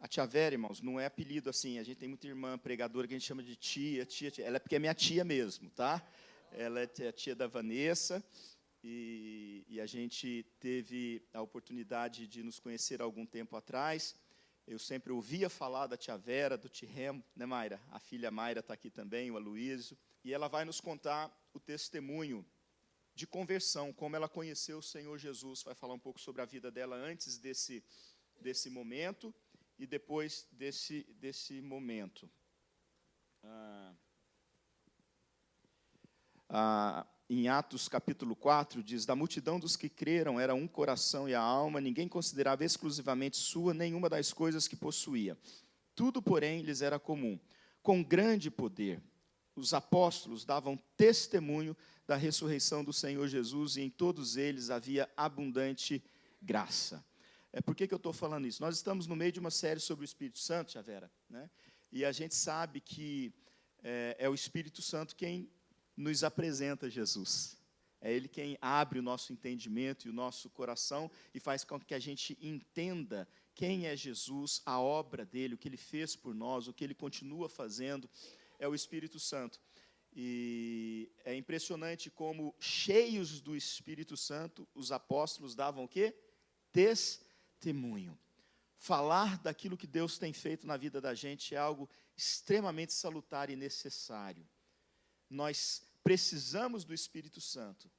tia Vera, irmãos, não é apelido assim. A gente tem muita irmã pregadora que a gente chama de tia. Ela é porque é minha tia mesmo, tá? Ela é a tia da Vanessa. E a gente teve a oportunidade de nos conhecer há algum tempo atrás. Eu sempre ouvia falar da tia Vera, do tio Remo, né, Mayra? A filha Mayra está aqui também, o Aloysio. E ela vai nos contar o testemunho de conversão, como ela conheceu o Senhor Jesus. Vai falar um pouco sobre a vida dela antes desse momento e depois desse momento. Em Atos capítulo 4, diz: da multidão dos que creram era um coração e a alma, ninguém considerava exclusivamente sua nenhuma das coisas que possuía. Tudo, porém, lhes era comum. Com grande poder, os apóstolos davam testemunho da ressurreição do Senhor Jesus, e em todos eles havia abundante graça. Por que eu estou falando isso? Nós estamos no meio de uma série sobre o Espírito Santo, tia Vera, né? E a gente sabe que é o Espírito Santo quem nos apresenta Jesus. É Ele quem abre o nosso entendimento e o nosso coração e faz com que a gente entenda quem é Jesus, a obra dEle, o que Ele fez por nós, o que Ele continua fazendo, é o Espírito Santo. E é impressionante como, cheios do Espírito Santo, os apóstolos davam o quê? Testemunho. Falar daquilo que Deus tem feito na vida da gente é algo extremamente salutar e necessário. Nós precisamos do Espírito Santo.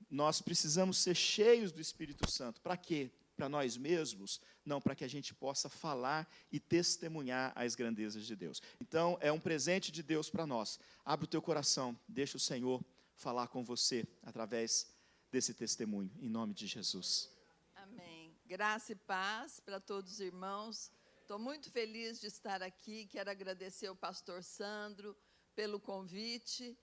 Nós precisamos ser cheios do Espírito Santo. Para quê? Para nós mesmos? Não, para que a gente possa falar e testemunhar as grandezas de Deus. Então, é um presente de Deus para nós. Abre o teu coração, deixa o Senhor falar com você através desse testemunho, em nome de Jesus. Amém. Graça e paz para todos os irmãos. Estou muito feliz de estar aqui. Quero agradecer ao pastor Sandro pelo convite.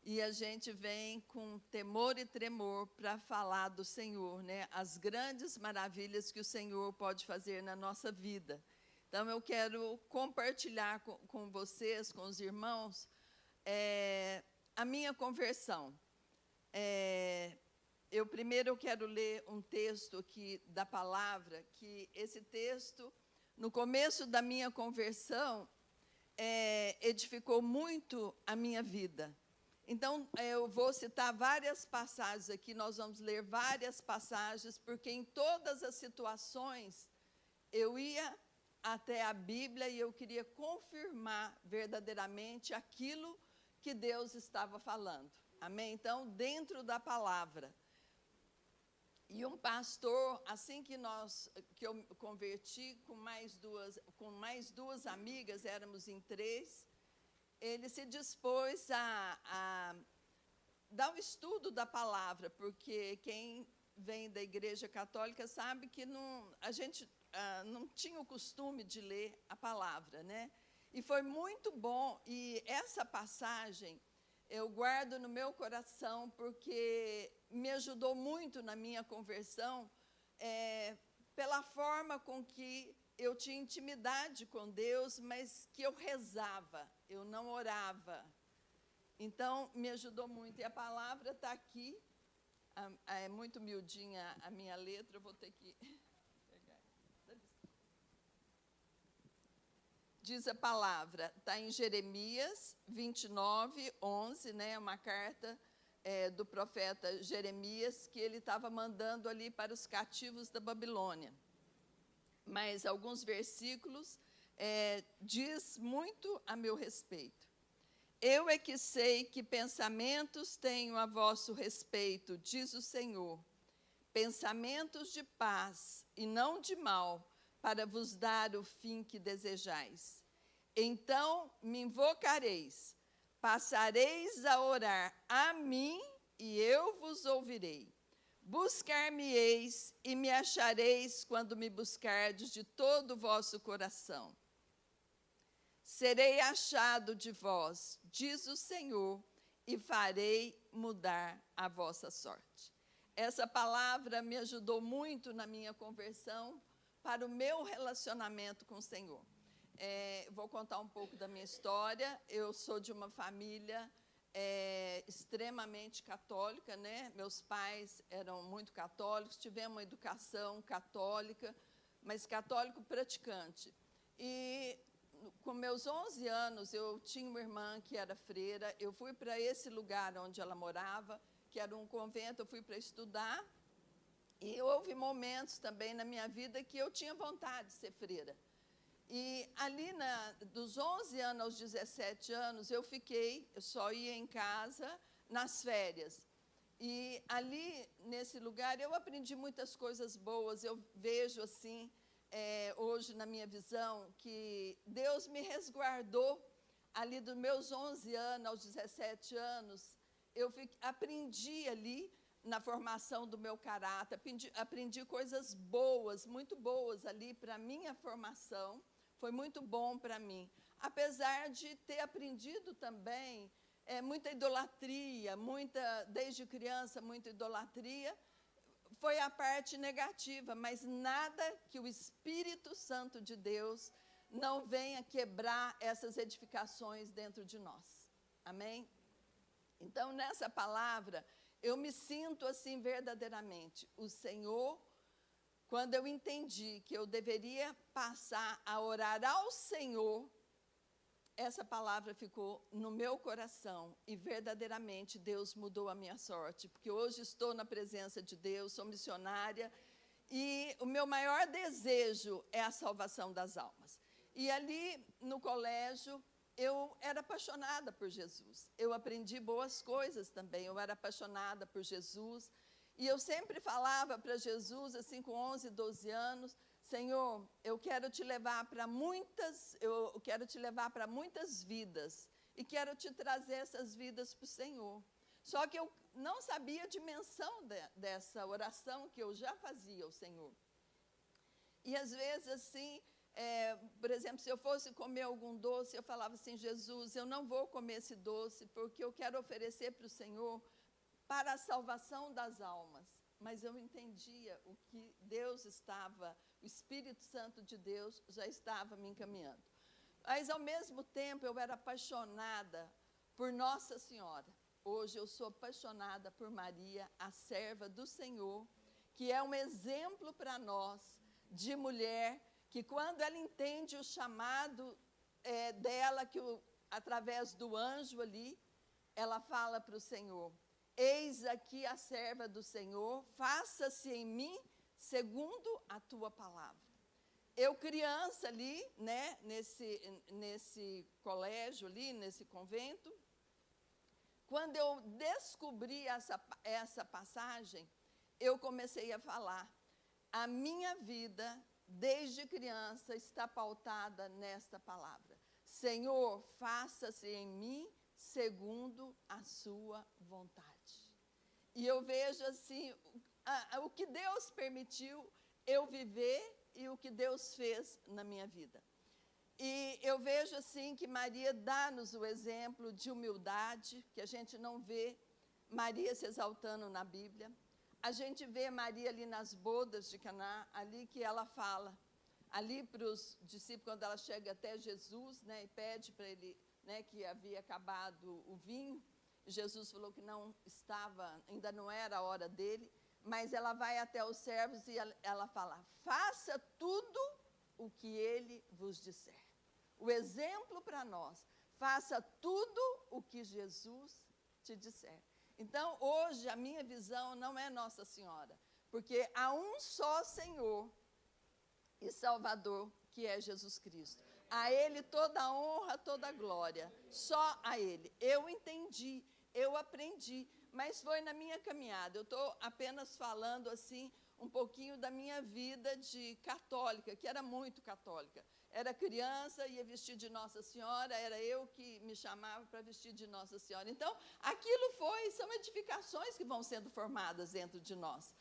E a gente vem com temor e tremor para falar do Senhor, né? As grandes maravilhas que o Senhor pode fazer na nossa vida. Então, eu quero compartilhar com vocês, com os irmãos, a minha conversão. Eu quero ler um texto aqui da palavra, que esse texto, no começo da minha conversão, edificou muito a minha vida. Então, eu vou citar várias passagens aqui, nós vamos ler várias passagens, porque em todas as situações, eu ia até a Bíblia e eu queria confirmar verdadeiramente aquilo que Deus estava falando. Amém? Então, dentro da palavra. E um pastor, assim que eu converti com mais duas amigas, éramos em 3, ele se dispôs a dar um estudo da palavra, porque quem vem da Igreja Católica sabe que a gente não tinha o costume de ler a palavra, né? E foi muito bom, e essa passagem eu guardo no meu coração, porque me ajudou muito na minha conversão, pela forma com que eu tinha intimidade com Deus, mas que eu rezava, eu não orava. Então, me ajudou muito. E a palavra está aqui, é muito miudinha a minha letra, eu vou ter que pegar. Diz a palavra, está em Jeremias 29, 11, né, uma carta do profeta Jeremias, que ele estava mandando ali para os cativos da Babilônia. Mas alguns versículos diz muito a meu respeito. Eu é que sei que pensamentos tenho a vosso respeito, diz o Senhor, pensamentos de paz e não de mal, para vos dar o fim que desejais. Então me invocareis, passareis a orar a mim e eu vos ouvirei. Buscar-me-eis e me achareis quando me buscardes de todo o vosso coração. Serei achado de vós, diz o Senhor, e farei mudar a vossa sorte. Essa palavra me ajudou muito na minha conversão para o meu relacionamento com o Senhor. Vou contar um pouco da minha história. Eu sou de uma família extremamente católica, né? Meus pais eram muito católicos, tivemos uma educação católica, mas católico praticante. E com meus 11 anos, eu tinha uma irmã que era freira, eu fui para esse lugar onde ela morava, que era um convento, eu fui para estudar, e houve momentos também na minha vida que eu tinha vontade de ser freira. E ali, dos 11 anos aos 17 anos, eu só ia em casa nas férias. E ali, nesse lugar, eu aprendi muitas coisas boas. Eu vejo, assim, hoje, na minha visão, que Deus me resguardou ali dos meus 11 anos aos 17 anos. Eu aprendi ali na formação do meu caráter, aprendi coisas boas, muito boas ali para a minha formação. Foi muito bom para mim. Apesar de ter aprendido também muita idolatria, desde criança, muita idolatria, foi a parte negativa, mas nada que o Espírito Santo de Deus não venha quebrar essas edificações dentro de nós. Amém? Então, nessa palavra, eu me sinto assim verdadeiramente. O Senhor, quando eu entendi que eu deveria passar a orar ao Senhor, essa palavra ficou no meu coração e verdadeiramente Deus mudou a minha sorte, porque hoje estou na presença de Deus, sou missionária e o meu maior desejo é a salvação das almas. E ali no colégio eu era apaixonada por Jesus, eu aprendi boas coisas também, eu era apaixonada por Jesus e eu sempre falava para Jesus, assim com 11, 12 anos, Senhor, eu quero te levar para muitas vidas e quero te trazer essas vidas para o Senhor. Só que eu não sabia a dimensão dessa oração que eu já fazia ao Senhor. E às vezes assim, por exemplo, se eu fosse comer algum doce, eu falava assim, Jesus, eu não vou comer esse doce porque eu quero oferecer para o Senhor para a salvação das almas. Mas eu entendia o que o Espírito Santo de Deus já estava me encaminhando. Mas, ao mesmo tempo, eu era apaixonada por Nossa Senhora. Hoje eu sou apaixonada por Maria, a serva do Senhor, que é um exemplo para nós de mulher, que quando ela entende o chamado dela, através do anjo ali, ela fala para o Senhor, eis aqui a serva do Senhor, faça-se em mim segundo a tua palavra. Eu criança ali, né, nesse colégio ali, nesse convento, quando eu descobri essa passagem, eu comecei a falar, a minha vida, desde criança, está pautada nesta palavra. Senhor, faça-se em mim segundo a sua vontade. E eu vejo assim, o que Deus permitiu eu viver e o que Deus fez na minha vida. E eu vejo assim que Maria dá-nos o exemplo de humildade, que a gente não vê Maria se exaltando na Bíblia. A gente vê Maria ali nas bodas de Caná, ali que ela fala, ali para os discípulos, quando ela chega até Jesus, né, e pede para ele, né, que havia acabado o vinho, Jesus falou que ainda não era a hora dele, mas ela vai até os servos e ela fala, faça tudo o que ele vos disser. O exemplo para nós, faça tudo o que Jesus te disser. Então, hoje, a minha visão não é Nossa Senhora, porque há um só Senhor e Salvador, que é Jesus Cristo. A Ele toda a honra, toda a glória, só a Ele. Eu entendi, eu aprendi, mas foi na minha caminhada. Eu estou apenas falando assim um pouquinho da minha vida de católica, que era muito católica. Era criança, ia vestir de Nossa Senhora, era eu que me chamava para vestir de Nossa Senhora. Então, são edificações que vão sendo formadas dentro de nós.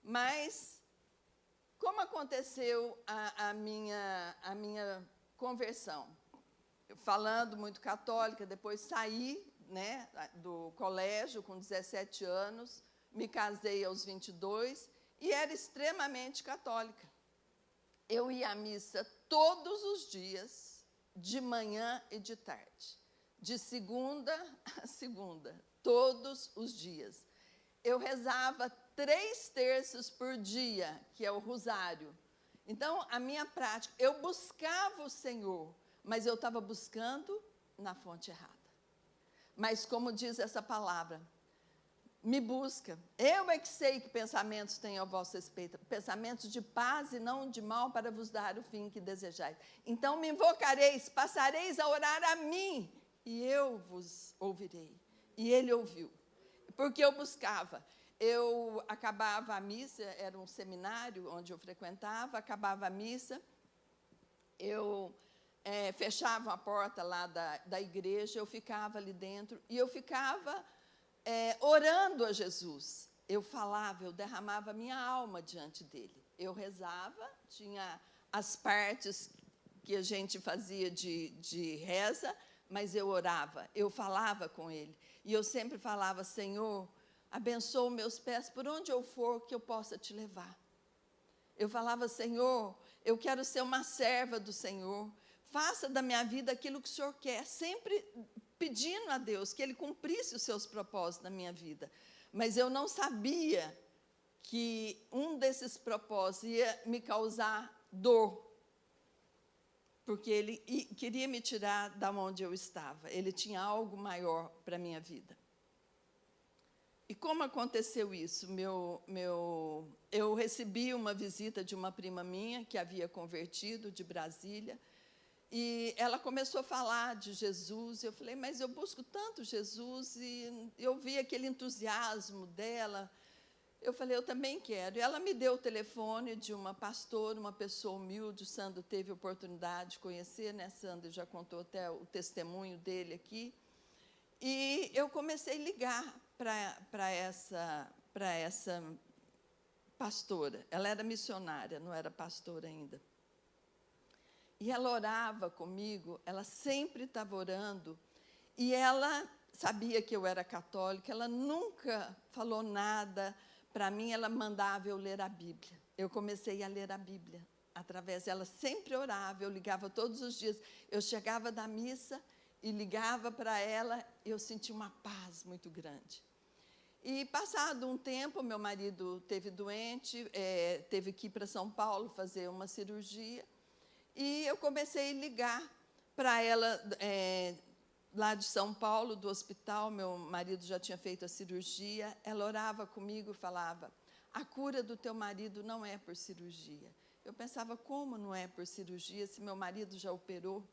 Mas, como aconteceu a minha conversão? Falando muito católica, depois saí, né, do colégio com 17 anos, me casei aos 22 e era extremamente católica. Eu ia à missa todos os dias, de manhã e de tarde, de segunda a segunda, todos os dias. Eu rezava 3 terços por dia, que é o rosário. Então, a minha prática, eu buscava o Senhor, mas eu estava buscando na fonte errada. Mas como diz essa palavra, me busca. Eu é que sei que pensamentos tenho a vosso respeito, pensamentos de paz e não de mal, para vos dar o fim que desejais. Então me invocareis, passareis a orar a mim, e eu vos ouvirei. E ele ouviu, porque eu buscava. Eu acabava a missa, era um seminário onde eu frequentava, acabava a missa, eu fechava a porta lá da igreja, eu ficava ali dentro, e eu ficava orando a Jesus. Eu falava, eu derramava minha alma diante dele. Eu rezava, tinha as partes que a gente fazia de reza, mas eu orava, eu falava com ele. E eu sempre falava, Senhor, abençoa meus pés por onde eu for, que eu possa te levar. Eu falava, Senhor, eu quero ser uma serva do Senhor. Faça da minha vida aquilo que o Senhor quer, sempre pedindo a Deus que Ele cumprisse os seus propósitos na minha vida. Mas eu não sabia que um desses propósitos ia me causar dor, porque Ele queria me tirar da onde eu estava. Ele tinha algo maior para a minha vida. E como aconteceu isso? Eu recebi uma visita de uma prima minha, que havia convertido, de Brasília, e ela começou a falar de Jesus. Eu falei, mas eu busco tanto Jesus, e eu vi aquele entusiasmo dela. Eu falei, eu também quero. E ela me deu o telefone de uma pastora, uma pessoa humilde. O Sandro teve a oportunidade de conhecer, né? Sandro já contou até o testemunho dele aqui. E eu comecei a ligar para essa pastora. Ela era missionária, não era pastora ainda. E ela orava comigo, ela sempre estava orando, e ela sabia que eu era católica, ela nunca falou nada para mim, ela mandava eu ler a Bíblia. Eu comecei a ler a Bíblia através dela, sempre orava, eu ligava todos os dias. Eu chegava da missa e ligava para ela, eu sentia uma paz muito grande. E passado um tempo, meu marido teve doente, teve que ir para São Paulo fazer uma cirurgia, e eu comecei a ligar para ela, lá de São Paulo, do hospital. Meu marido já tinha feito a cirurgia. Ela orava comigo e falava, a cura do teu marido não é por cirurgia. Eu pensava, como não é por cirurgia, se meu marido já operou?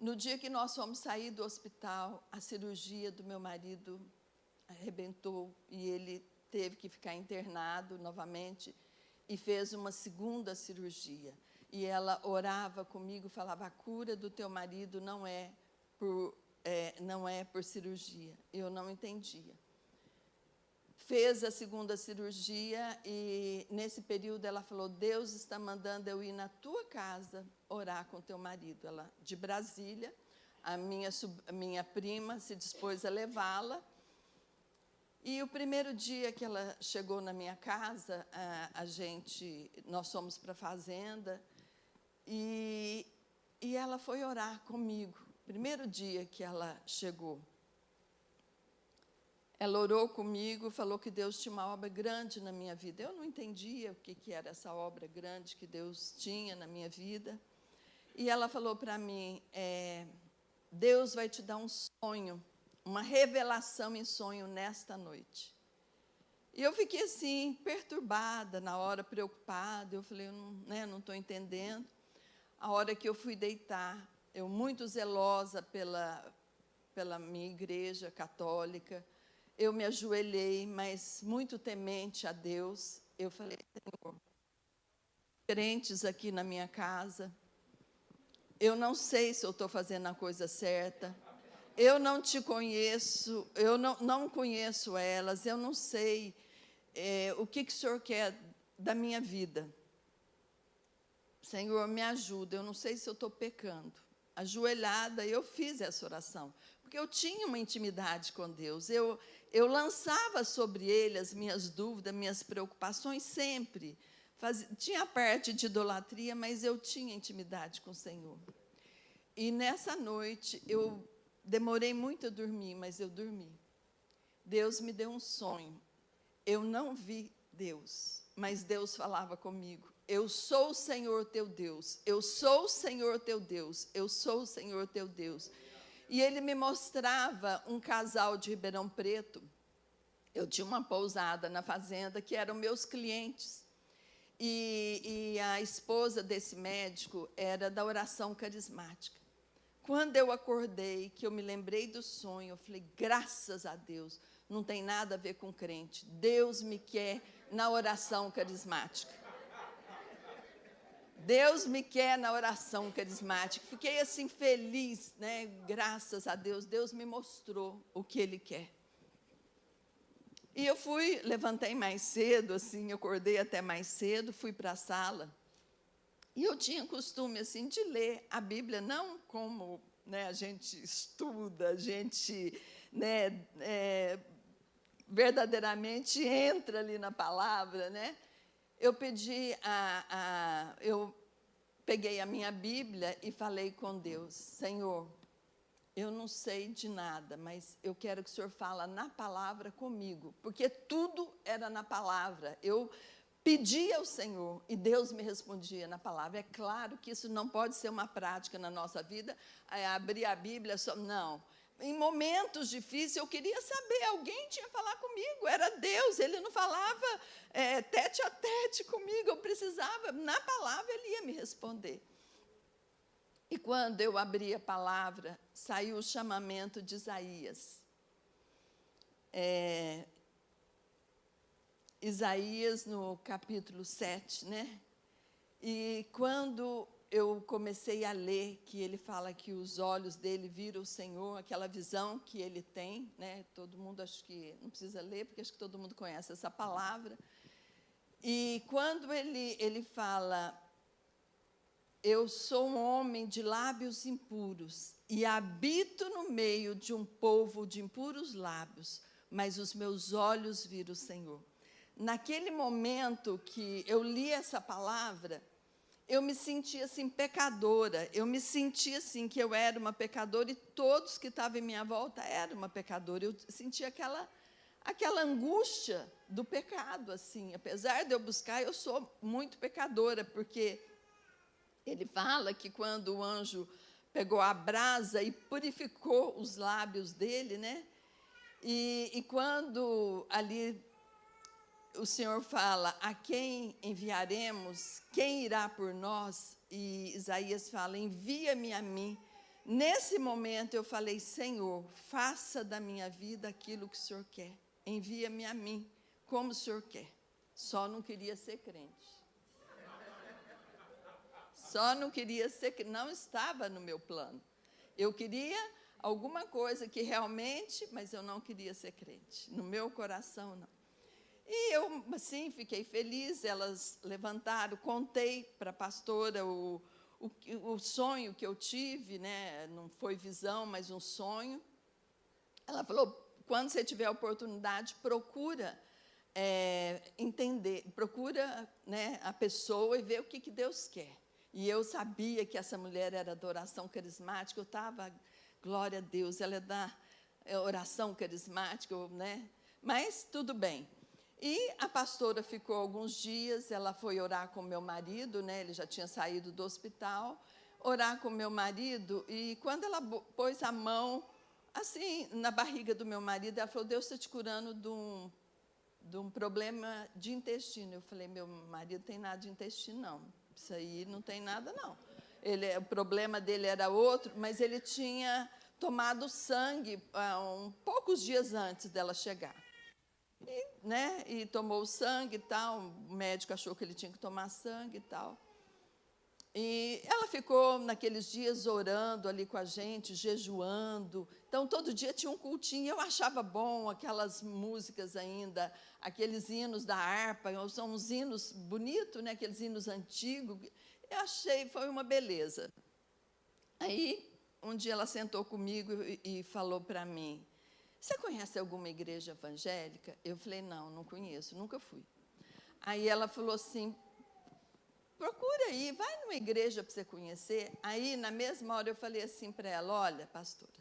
No dia que nós fomos sair do hospital, a cirurgia do meu marido arrebentou, e ele teve que ficar internado novamente, e fez uma segunda cirurgia. E ela orava comigo, falava, a cura do teu marido não é por cirurgia. Eu não entendia. Fez a segunda cirurgia, e nesse período ela falou, Deus está mandando eu ir na tua casa orar com teu marido. Ela, de Brasília, a minha prima se dispôs a levá-la. E o primeiro dia que ela chegou na minha casa, nós fomos para a fazenda, e ela foi orar comigo. Primeiro dia que ela chegou, ela orou comigo, falou que Deus tinha uma obra grande na minha vida. Eu não entendia o que era essa obra grande que Deus tinha na minha vida. E ela falou para mim, Deus vai te dar um sonho, uma revelação em sonho nesta noite. E eu fiquei assim, perturbada na hora, preocupada. Eu falei, não estou entendendo. A hora que eu fui deitar, eu muito zelosa pela minha igreja católica, eu me ajoelhei, mas muito temente a Deus. Eu falei, Senhor, crentes aqui na minha casa, eu não sei se eu estou fazendo a coisa certa, eu não te conheço, eu não conheço elas, eu não sei o que o Senhor quer da minha vida. Senhor, me ajuda, eu não sei se eu estou pecando. Ajoelhada, eu fiz essa oração, porque eu tinha uma intimidade com Deus. Eu lançava sobre Ele as minhas dúvidas, minhas preocupações sempre. Tinha a parte de idolatria, mas eu tinha intimidade com o Senhor. E nessa noite, eu demorei muito a dormir, mas eu dormi. Deus me deu um sonho. Eu não vi Deus, mas Deus falava comigo. eu sou o Senhor teu Deus, eu sou o Senhor teu Deus, eu sou o Senhor teu Deus. E ele me mostrava um casal de Ribeirão Preto. Eu tinha uma pousada na fazenda que eram meus clientes. E a esposa desse médico era da oração carismática. Quando eu acordei, que eu me lembrei do sonho, eu falei, graças a Deus, não tem nada a ver com crente. Deus me quer na oração carismática. Deus me quer na oração carismática. Fiquei assim feliz, né? Graças a Deus, Deus me mostrou o que Ele quer. E eu levantei mais cedo, assim, acordei até mais cedo, fui para a sala. E eu tinha costume, assim, de ler a Bíblia, não como, né, a gente estuda, a gente, né, verdadeiramente entra ali na palavra, né? Eu peguei a minha Bíblia e falei com Deus, Senhor, eu não sei de nada, mas eu quero que o Senhor fale na palavra comigo, porque tudo era na palavra. Eu pedia ao Senhor e Deus me respondia na palavra. É claro que isso não pode ser uma prática na nossa vida, abrir a Bíblia só, não. Em momentos difíceis, eu queria saber, alguém tinha que falar comigo, era Deus, Ele não falava tete a tete comigo, eu precisava, na palavra Ele ia me responder. E quando eu abri a palavra, saiu o chamamento de Isaías. Isaías no capítulo 7, né? E quando eu comecei a ler, que ele fala que os olhos dele viram o Senhor, aquela visão que ele tem, né? Todo mundo, acho que, não precisa ler, porque acho que todo mundo conhece essa palavra. E quando ele fala, eu sou um homem de lábios impuros, e habito no meio de um povo de impuros lábios, mas os meus olhos viram o Senhor. Naquele momento que eu li essa palavra, eu me sentia assim pecadora, eu me sentia assim que eu era uma pecadora e todos que estavam em minha volta eram uma pecadora. Eu sentia aquela angústia do pecado, assim. Apesar de eu buscar, eu sou muito pecadora, porque ele fala que quando o anjo pegou a brasa e purificou os lábios dele, né? E quando ali o Senhor fala, a quem enviaremos? Quem irá por nós? E Isaías fala, envia-me a mim. Nesse momento eu falei, Senhor, faça da minha vida aquilo que o Senhor quer. Envia-me a mim, como o Senhor quer. Só não queria ser crente. Só não queria ser crente. Não estava no meu plano. Eu queria alguma coisa que realmente, mas eu não queria ser crente. No meu coração, não. E eu, assim, fiquei feliz, elas levantaram, contei para a pastora o sonho que eu tive, né? Não foi visão, mas um sonho. Ela falou, quando você tiver a oportunidade, procura entender, procura, né, a pessoa e ver o que Deus quer. E eu sabia que essa mulher era da oração carismática, eu estava, glória a Deus, ela é da oração carismática, né? Mas tudo bem. E a pastora ficou alguns dias, ela foi orar com meu marido, né? Ele já tinha saído do hospital, orar com meu marido, e quando ela pôs a mão, assim, na barriga do meu marido, ela falou, Deus está te curando de um problema de intestino. Eu falei, meu marido tem nada de intestino, não. Isso aí não tem nada, não. O problema dele era outro, mas ele tinha tomado sangue poucos dias antes dela chegar. E tomou sangue e tal, o médico achou que ele tinha que tomar sangue e tal. E ela ficou naqueles dias orando ali com a gente, jejuando. Então, todo dia tinha um cultinho, eu achava bom aquelas músicas ainda, aqueles hinos da harpa, são uns hinos bonitos, né? Aqueles hinos antigos. Eu achei, foi uma beleza. Aí, um dia ela sentou comigo e falou para mim, você conhece alguma igreja evangélica? Eu falei, não conheço, nunca fui. Aí ela falou assim, procura aí, vai numa igreja para você conhecer. Aí, na mesma hora, eu falei assim para ela, olha, pastora,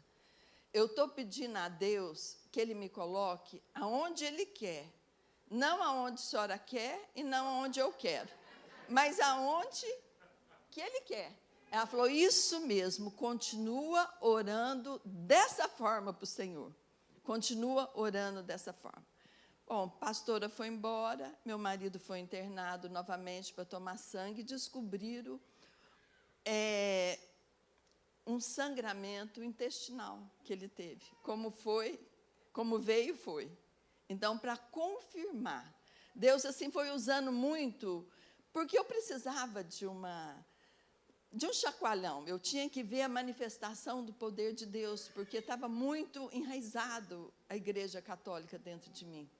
eu estou pedindo a Deus que Ele me coloque aonde Ele quer, não aonde a senhora quer e não aonde eu quero. mas aonde que ele quer. Ela falou, isso mesmo, continua orando dessa forma para o Senhor. Continua orando dessa forma. Bom, a pastora foi embora, meu marido foi internado novamente para tomar sangue, e descobriram um sangramento intestinal que ele teve. Como veio, foi. Então, para confirmar, Deus assim foi usando muito, porque eu precisava de um chacoalhão. Eu tinha que ver a manifestação do poder de Deus, porque estava muito enraizado a Igreja Católica dentro de mim.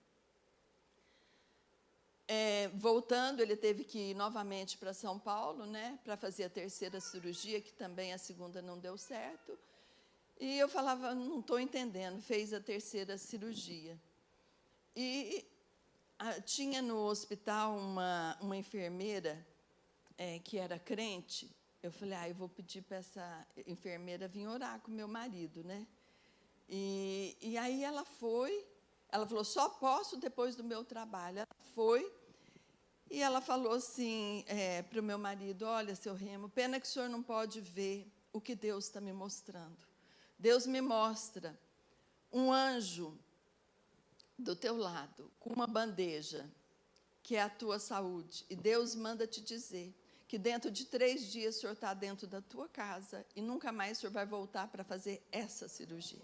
Voltando, ele teve que ir novamente para São Paulo, né, para fazer a terceira cirurgia, que também a segunda não deu certo. E eu falava, não estou entendendo, fez a terceira cirurgia. E tinha no hospital uma enfermeira que era crente. Eu falei, eu vou pedir para essa enfermeira vir orar com meu marido, né? E aí ela falou, só posso depois do meu trabalho. Ela foi, e ela falou assim para o meu marido, olha, seu Remo, pena que o senhor não pode ver o que Deus está me mostrando. Deus me mostra um anjo do teu lado, com uma bandeja, que é a tua saúde. E Deus manda te dizer que dentro de 3 dias o senhor está dentro da tua casa e nunca mais o senhor vai voltar para fazer essa cirurgia.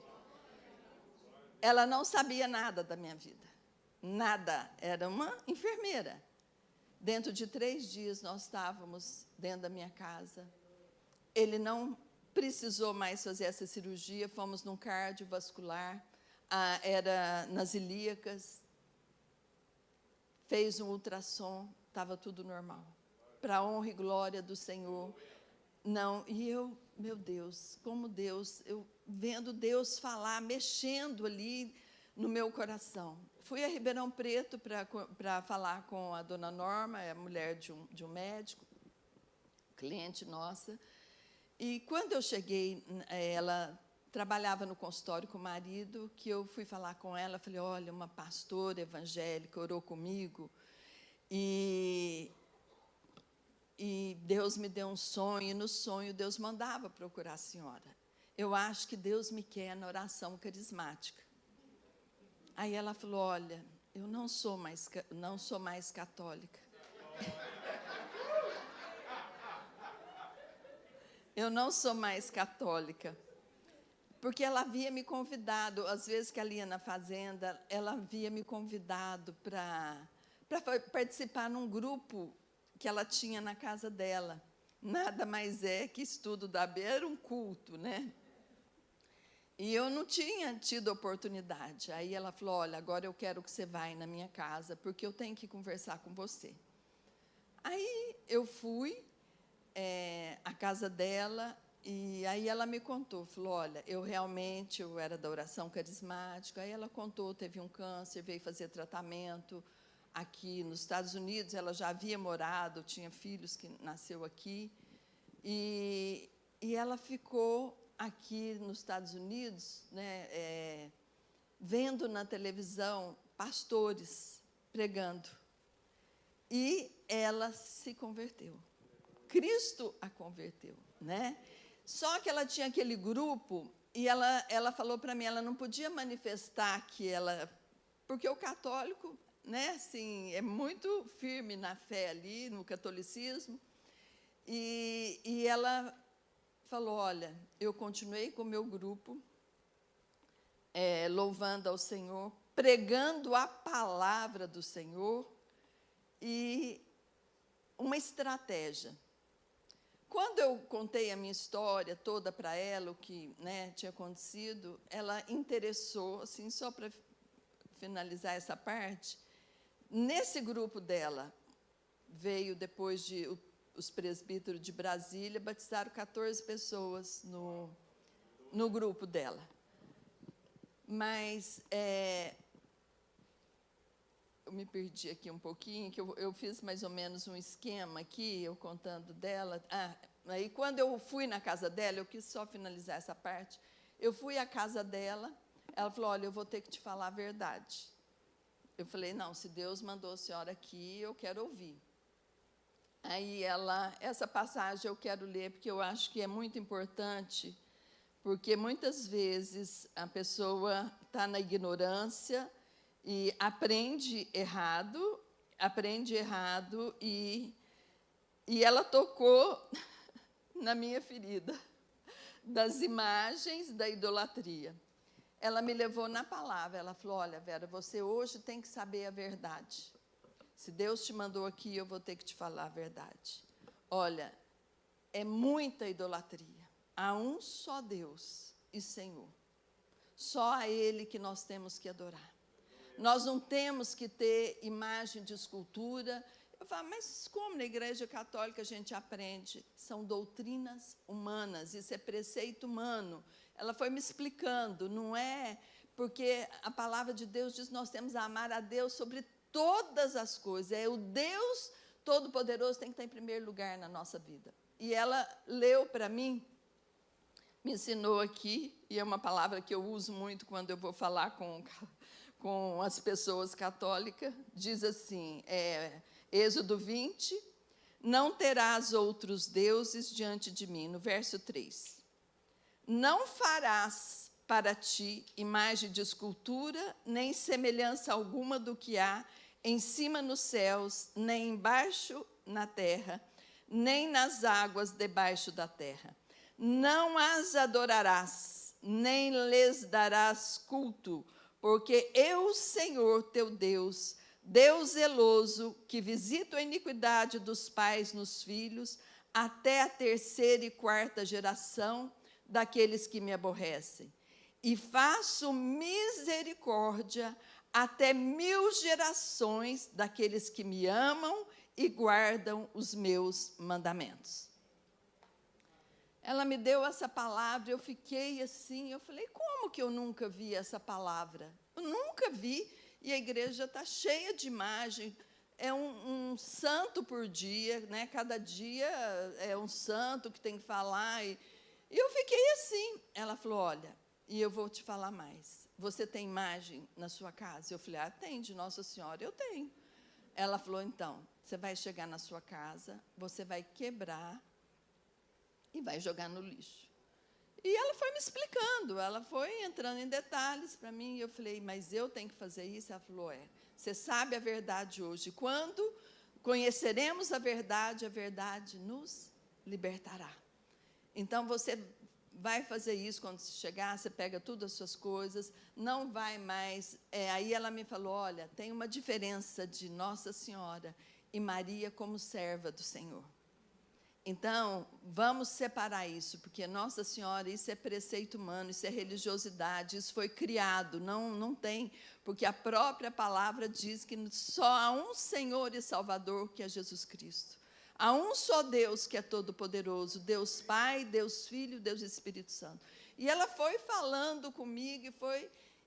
Ela não sabia nada da minha vida. Nada. Era uma enfermeira. Dentro de 3 dias nós estávamos dentro da minha casa. Ele não precisou mais fazer essa cirurgia, fomos num cardiovascular, era nas ilíacas, fez um ultrassom, estava tudo normal. Para a honra e glória do Senhor. Não, e eu, meu Deus, como Deus, eu vendo Deus falar, mexendo ali no meu coração. Fui a Ribeirão Preto para falar com a dona Norma, a mulher de um médico, cliente nossa. E quando eu cheguei, ela trabalhava no consultório com o marido, que eu fui falar com ela, falei, olha, uma pastora evangélica orou comigo, e Deus me deu um sonho, e no sonho Deus mandava procurar a senhora. Eu acho que Deus me quer na oração carismática. Aí ela falou, olha, eu não sou mais católica. Eu não sou mais católica. Porque ela havia me convidado, às vezes que ela ia na fazenda, ela havia me convidado para participar num grupo que ela tinha na casa dela. Nada mais é que estudo da Bíblia, era um culto, né? E eu não tinha tido oportunidade. Aí ela falou, olha, agora eu quero que você vá na minha casa, porque eu tenho que conversar com você. Aí eu fui à casa dela, e aí ela me contou, falou, olha, eu era da oração carismática. Aí ela contou, teve um câncer, veio fazer tratamento aqui nos Estados Unidos, ela já havia morado, tinha filhos que nasceu aqui, e ela ficou aqui nos Estados Unidos, né, vendo na televisão pastores pregando, e ela se converteu. Cristo a converteu, né? Só que ela tinha aquele grupo, e ela falou para mim, ela não podia manifestar que ela... Porque o católico, né, assim, é muito firme na fé ali, no catolicismo, e ela falou, olha, eu continuei com o meu grupo, louvando ao Senhor, pregando a palavra do Senhor, e uma estratégia. Quando eu contei a minha história toda para ela, o que, né, tinha acontecido, ela interessou, assim, só para finalizar essa parte, nesse grupo dela, veio depois os presbíteros de Brasília, batizaram 14 pessoas no grupo dela. Mas eu me perdi aqui um pouquinho, que eu fiz mais ou menos um esquema aqui, eu contando dela. Aí quando eu fui na casa dela, eu quis só finalizar essa parte, eu fui à casa dela, ela falou, olha, eu vou ter que te falar a verdade. Eu falei, não, se Deus mandou a senhora aqui, eu quero ouvir. Aí essa passagem eu quero ler, porque eu acho que é muito importante, porque muitas vezes a pessoa está na ignorância e aprende errado, e ela tocou na minha ferida das imagens da idolatria. Ela me levou na palavra, ela falou, olha, Vera, você hoje tem que saber a verdade. Se Deus te mandou aqui, eu vou ter que te falar a verdade. Olha, é muita idolatria. Há um só Deus e Senhor. Só a Ele que nós temos que adorar. Nós não temos que ter imagem de escultura. Eu falo, mas como na Igreja Católica a gente aprende? São doutrinas humanas, isso é preceito humano. Ela foi me explicando, não é porque a palavra de Deus diz que nós temos a amar a Deus sobre todas as coisas. É o Deus Todo-Poderoso tem que estar em primeiro lugar na nossa vida. E ela leu para mim, me ensinou aqui, e é uma palavra que eu uso muito quando eu vou falar com as pessoas católicas, diz assim, Êxodo 20, não terás outros deuses diante de mim, no verso 3. Não farás para ti imagem de escultura, nem semelhança alguma do que há em cima nos céus, nem embaixo na terra, nem nas águas debaixo da terra. Não as adorarás, nem lhes darás culto, porque eu, Senhor teu Deus, Deus zeloso, que visita a iniquidade dos pais nos filhos, até a terceira e quarta geração daqueles que me aborrecem. E faço misericórdia até 1000 gerações daqueles que me amam e guardam os meus mandamentos. Ela me deu essa palavra, eu fiquei assim, eu falei, como que eu nunca vi essa palavra? Eu nunca vi, e a igreja está cheia de imagem, é um santo por dia, né? Cada dia é um santo que tem que falar, e eu fiquei assim. Ela falou, olha, e eu vou te falar mais, você tem imagem na sua casa? Eu falei, tem, de Nossa Senhora, eu tenho. Ela falou, então, você vai chegar na sua casa, você vai quebrar e vai jogar no lixo. E ela foi me explicando, ela foi entrando em detalhes para mim, e eu falei, mas eu tenho que fazer isso? Ela falou, você sabe a verdade hoje, quando conheceremos a verdade nos libertará. Então, você vai fazer isso quando você chegar, você pega todas as suas coisas, não vai mais... aí ela me falou, olha, tem uma diferença de Nossa Senhora e Maria como serva do Senhor. Então, vamos separar isso, porque Nossa Senhora, isso é preceito humano, isso é religiosidade, isso foi criado, não tem, porque a própria palavra diz que só há um Senhor e Salvador, que é Jesus Cristo. Há um só Deus que é todo-poderoso, Deus Pai, Deus Filho, Deus Espírito Santo. E ela foi falando comigo,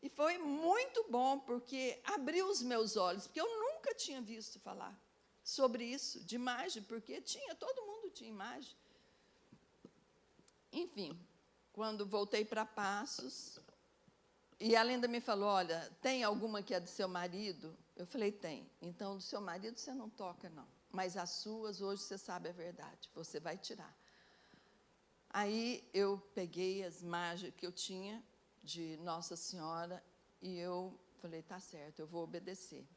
e foi muito bom, porque abriu os meus olhos, porque eu nunca tinha visto falar sobre isso, de imagem, porque todo mundo tinha imagem. Enfim, quando voltei para Passos, e ela ainda me falou, olha, tem alguma que é do seu marido? Eu falei, tem. Então, do seu marido você não toca, não. Mas as suas, hoje você sabe a verdade, você vai tirar. Aí eu peguei as imagens que eu tinha de Nossa Senhora e eu falei, tá certo, eu vou obedecer.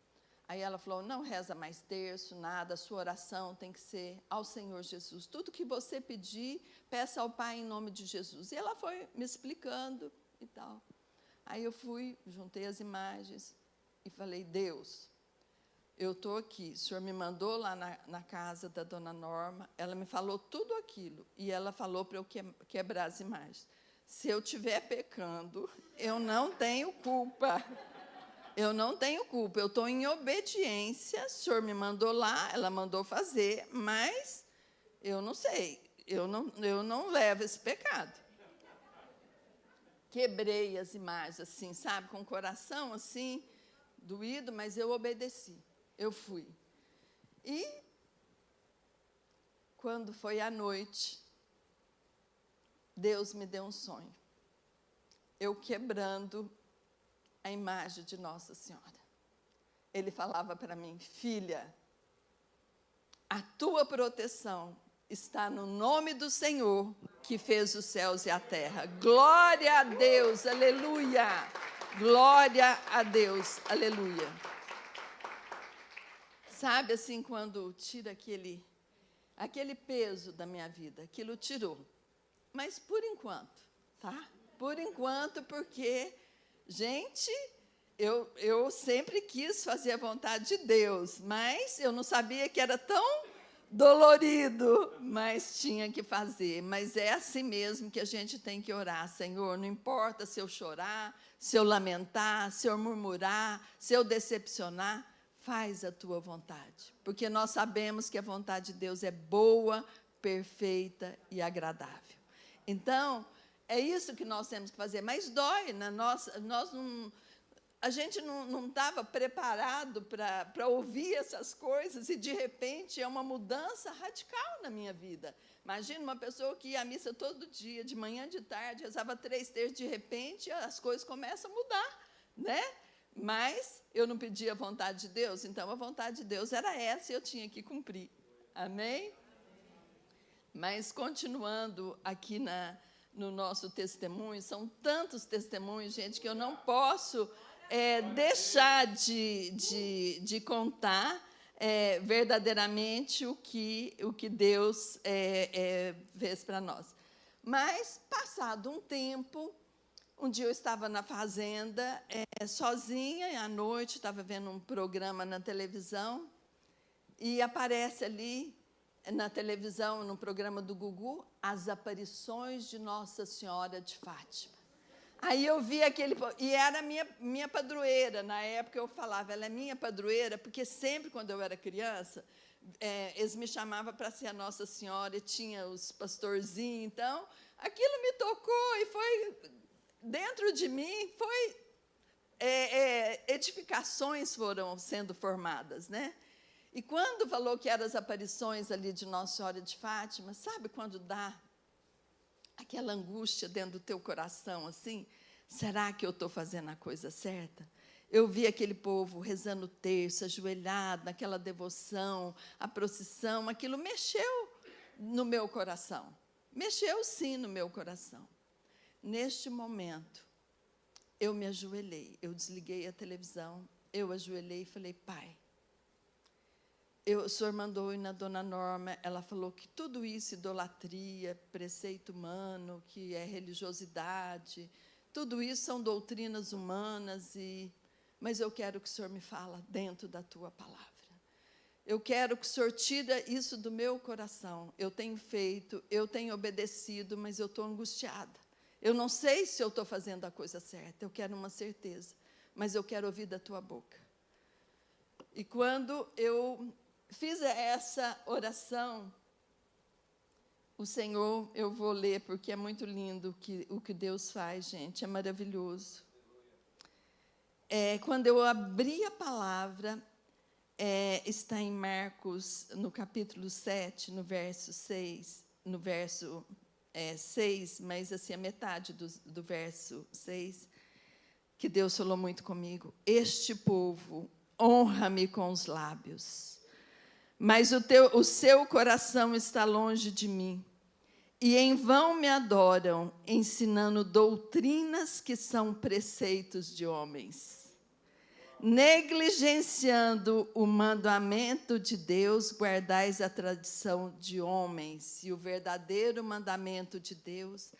Aí ela falou, não reza mais terço, nada, a sua oração tem que ser ao Senhor Jesus. Tudo que você pedir, peça ao Pai em nome de Jesus. E ela foi me explicando e tal. Aí eu fui, juntei as imagens e falei, Deus, eu estou aqui, o Senhor me mandou lá na casa da dona Norma, ela me falou tudo aquilo, e ela falou para eu quebrar as imagens. Se eu estiver pecando, eu não tenho culpa. Eu não tenho culpa, eu estou em obediência, o Senhor me mandou lá, ela mandou fazer, mas eu não sei, eu não levo esse pecado. Quebrei as imagens, assim, sabe, com o coração, assim, doído, mas eu obedeci, eu fui. E, quando foi à noite, Deus me deu um sonho. Eu quebrando a imagem de Nossa Senhora. Ele falava para mim, filha, a tua proteção está no nome do Senhor, que fez os céus e a terra. Glória a Deus, aleluia. Glória a Deus, aleluia. Sabe assim, quando tira aquele peso da minha vida, aquilo tirou. Mas por enquanto, tá? Por enquanto, porque, gente, eu sempre quis fazer a vontade de Deus, mas eu não sabia que era tão dolorido, mas tinha que fazer. Mas é assim mesmo que a gente tem que orar, Senhor, não importa se eu chorar, se eu lamentar, se eu murmurar, se eu decepcionar, faz a tua vontade, porque nós sabemos que a vontade de Deus é boa, perfeita e agradável. Então, é isso que nós temos que fazer, mas dói, né? A gente não estava preparado para ouvir essas coisas, e de repente é uma mudança radical na minha vida. Imagina uma pessoa que ia à missa todo dia, de manhã, de tarde, rezava 3 terços, de repente as coisas começam a mudar, né? Mas eu não pedi a vontade de Deus, então a vontade de Deus era essa e eu tinha que cumprir. Amém? Mas continuando aqui no nosso testemunho, são tantos testemunhos, gente, que eu não posso deixar de contar verdadeiramente o que Deus fez para nós. Mas, passado um tempo, um dia eu estava na fazenda, sozinha, e à noite estava vendo um programa na televisão, e aparece ali, na televisão, no programa do Gugu, as aparições de Nossa Senhora de Fátima. Aí eu vi e era minha padroeira. Na época eu falava, ela é minha padroeira, porque sempre quando eu era criança, eles me chamavam para ser a Nossa Senhora, e tinha os pastorzinhos, então, aquilo me tocou, e foi, dentro de mim, edificações foram sendo formadas, né? E quando falou que eram as aparições ali de Nossa Senhora de Fátima, sabe quando dá aquela angústia dentro do teu coração, assim? Será que eu estou fazendo a coisa certa? Eu vi aquele povo rezando o terço, ajoelhado, naquela devoção, a procissão, aquilo mexeu no meu coração. Mexeu, sim, no meu coração. Neste momento, eu me ajoelhei, eu desliguei a televisão, eu ajoelhei e falei, Pai, o Senhor mandou ir na Dona Norma, ela falou que tudo isso, idolatria, preceito humano, que é religiosidade, tudo isso são doutrinas humanas, mas eu quero que o Senhor me fala dentro da tua palavra. Eu quero que o Senhor tire isso do meu coração. Eu tenho feito, eu tenho obedecido, mas eu estou angustiada. Eu não sei se eu estou fazendo a coisa certa, eu quero uma certeza, mas eu quero ouvir da tua boca. E quando eu fiz essa oração, o Senhor, eu vou ler, porque é muito lindo o que Deus faz, gente, é maravilhoso. Quando eu abri a palavra, está em Marcos, no capítulo 7, no verso 6, no verso 6, mas assim, a metade do verso 6, que Deus falou muito comigo. Este povo honra-me com os lábios, mas o seu coração está longe de mim, e em vão me adoram, ensinando doutrinas que são preceitos de homens. Negligenciando o mandamento de Deus, guardais a tradição de homens. E o verdadeiro mandamento de Deus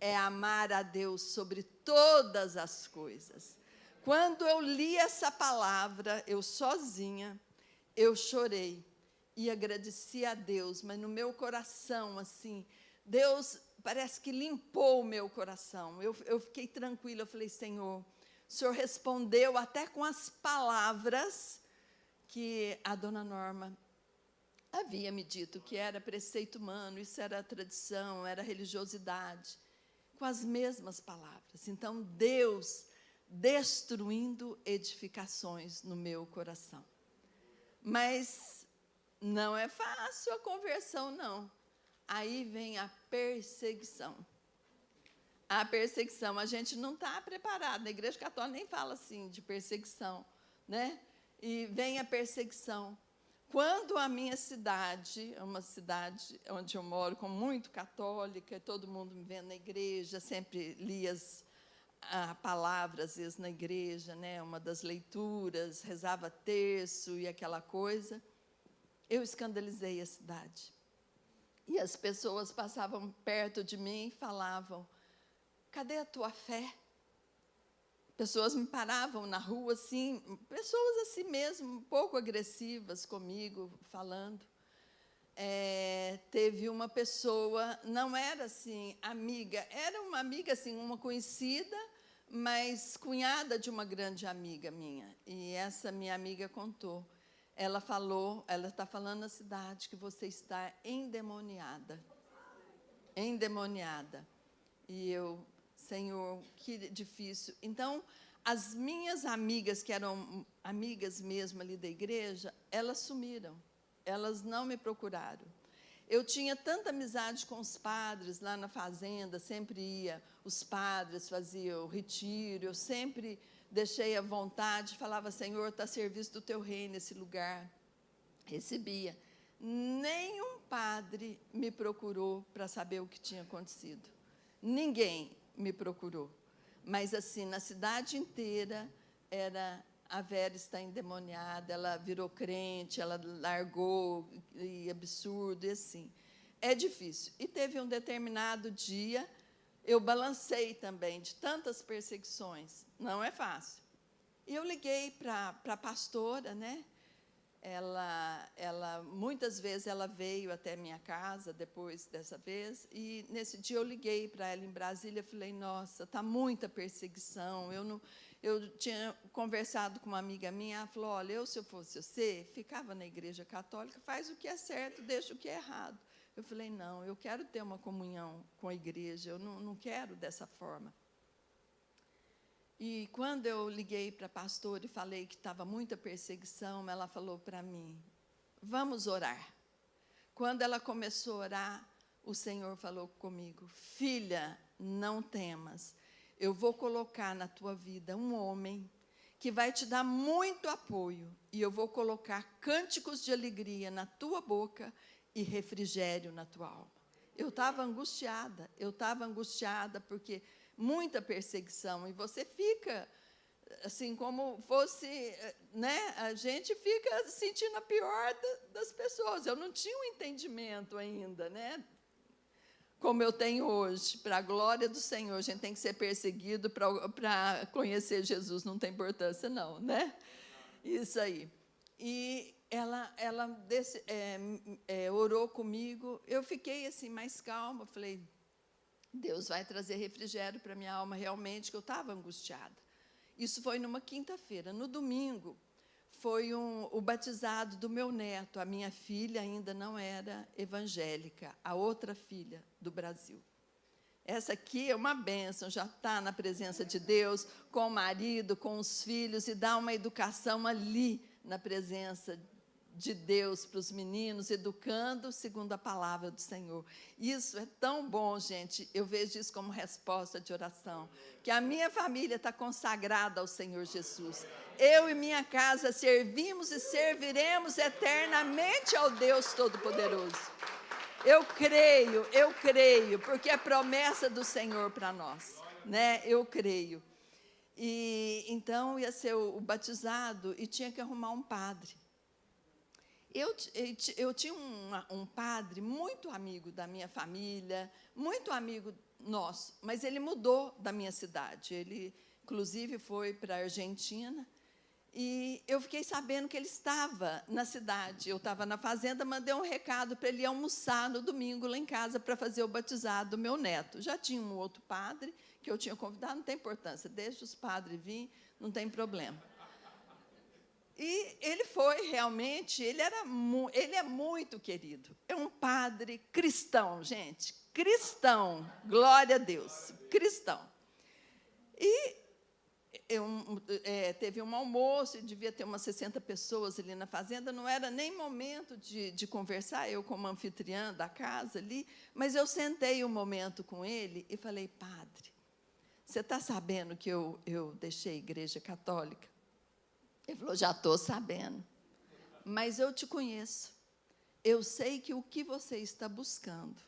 é amar a Deus sobre todas as coisas. Quando eu li essa palavra, eu sozinha, eu chorei e agradeci a Deus, mas no meu coração, assim, Deus parece que limpou o meu coração. Eu fiquei tranquila, eu falei, Senhor, o Senhor respondeu até com as palavras que a Dona Norma havia me dito, que era preceito humano, isso era tradição, era religiosidade, com as mesmas palavras. Então, Deus destruindo edificações no meu coração. Mas não é fácil a conversão, não. Aí vem a perseguição. A perseguição, a gente não está preparado, a Igreja Católica nem fala assim de perseguição, né? E vem a perseguição, quando a minha cidade, é uma cidade onde eu moro, com muito católica, e todo mundo me vendo na igreja, sempre lia a palavra, às vezes, na igreja, né, uma das leituras, rezava terço e aquela coisa, eu escandalizei a cidade. E as pessoas passavam perto de mim e falavam, cadê a tua fé? Pessoas me paravam na rua, assim, pessoas assim mesmo, um pouco agressivas comigo, falando. Teve uma pessoa, não era assim, amiga, era uma amiga, assim, uma conhecida, mas cunhada de uma grande amiga minha. E essa minha amiga contou. Ela falou, ela está falando na cidade que você está endemoniada. Endemoniada. E eu, Senhor, que difícil. Então, as minhas amigas, que eram amigas mesmo ali da igreja, elas sumiram. Elas não me procuraram. Eu tinha tanta amizade com os padres lá na fazenda, sempre ia, os padres faziam o retiro, eu sempre deixei à vontade, falava, Senhor, está a serviço do teu reino esse lugar. Recebia. Nenhum padre me procurou para saber o que tinha acontecido. Ninguém me procurou. Mas, assim, na cidade inteira, a Vera está endemoniada, ela virou crente, ela largou, e absurdo, e assim. É difícil. E teve um determinado dia, eu balancei também, de tantas perseguições, não é fácil. E eu liguei para a pastora, né? Muitas vezes ela veio até minha casa, depois dessa vez, e nesse dia eu liguei para ela em Brasília, falei, nossa, está muita perseguição, eu tinha conversado com uma amiga minha, ela falou, olha, se eu fosse você, ficava na igreja católica, faz o que é certo, deixa o que é errado. Eu falei, não, eu quero ter uma comunhão com a igreja, eu não quero dessa forma. E quando eu liguei para a pastora e falei que estava muita perseguição, ela falou para mim, vamos orar. Quando ela começou a orar, o Senhor falou comigo, filha, não temas, eu vou colocar na tua vida um homem que vai te dar muito apoio, e eu vou colocar cânticos de alegria na tua boca e refrigério na tua alma. Eu estava angustiada porque muita perseguição, e você fica, assim, como fosse, né, a gente fica sentindo a pior das pessoas. Eu não tinha um entendimento ainda, né, como eu tenho hoje. Para a glória do Senhor, a gente tem que ser perseguido para conhecer Jesus, não tem importância não, né? Isso aí. E ela orou comigo, eu fiquei assim mais calma, falei, Deus vai trazer refrigério para minha alma, realmente, que eu estava angustiada. Isso foi numa quinta-feira. No domingo, foi o batizado do meu neto. A minha filha ainda não era evangélica, a outra filha do Brasil. Essa aqui é uma bênção, já está na presença de Deus, com o marido, com os filhos, e dá uma educação ali, na presença de Deus para os meninos, educando segundo a palavra do Senhor. Isso é tão bom, gente. Eu vejo isso como resposta de oração, que a minha família está consagrada ao Senhor Jesus. Eu e minha casa servimos e serviremos eternamente ao Deus Todo-Poderoso. Eu creio, porque é promessa do Senhor para nós, né? Eu creio. E então ia ser o batizado e tinha que arrumar um padre. Eu tinha um padre muito amigo da minha família, muito amigo nosso, mas ele mudou da minha cidade. Ele, inclusive, foi para a Argentina, e eu fiquei sabendo que ele estava na cidade. Eu estava na fazenda, mandei um recado para ele almoçar no domingo lá em casa para fazer o batizado do meu neto. Já tinha um outro padre que eu tinha convidado, não tem importância, deixa os padres vir, não tem problema. E ele foi realmente, ele é muito querido. É um padre cristão, gente. Cristão, glória a Deus, cristão. E teve um almoço, e devia ter umas 60 pessoas ali na fazenda. Não era nem momento de conversar, eu como anfitriã da casa ali, mas eu sentei um momento com ele e falei, padre, você está sabendo que eu deixei a igreja católica? Ele falou, já estou sabendo, mas eu te conheço. Eu sei que o que você está buscando,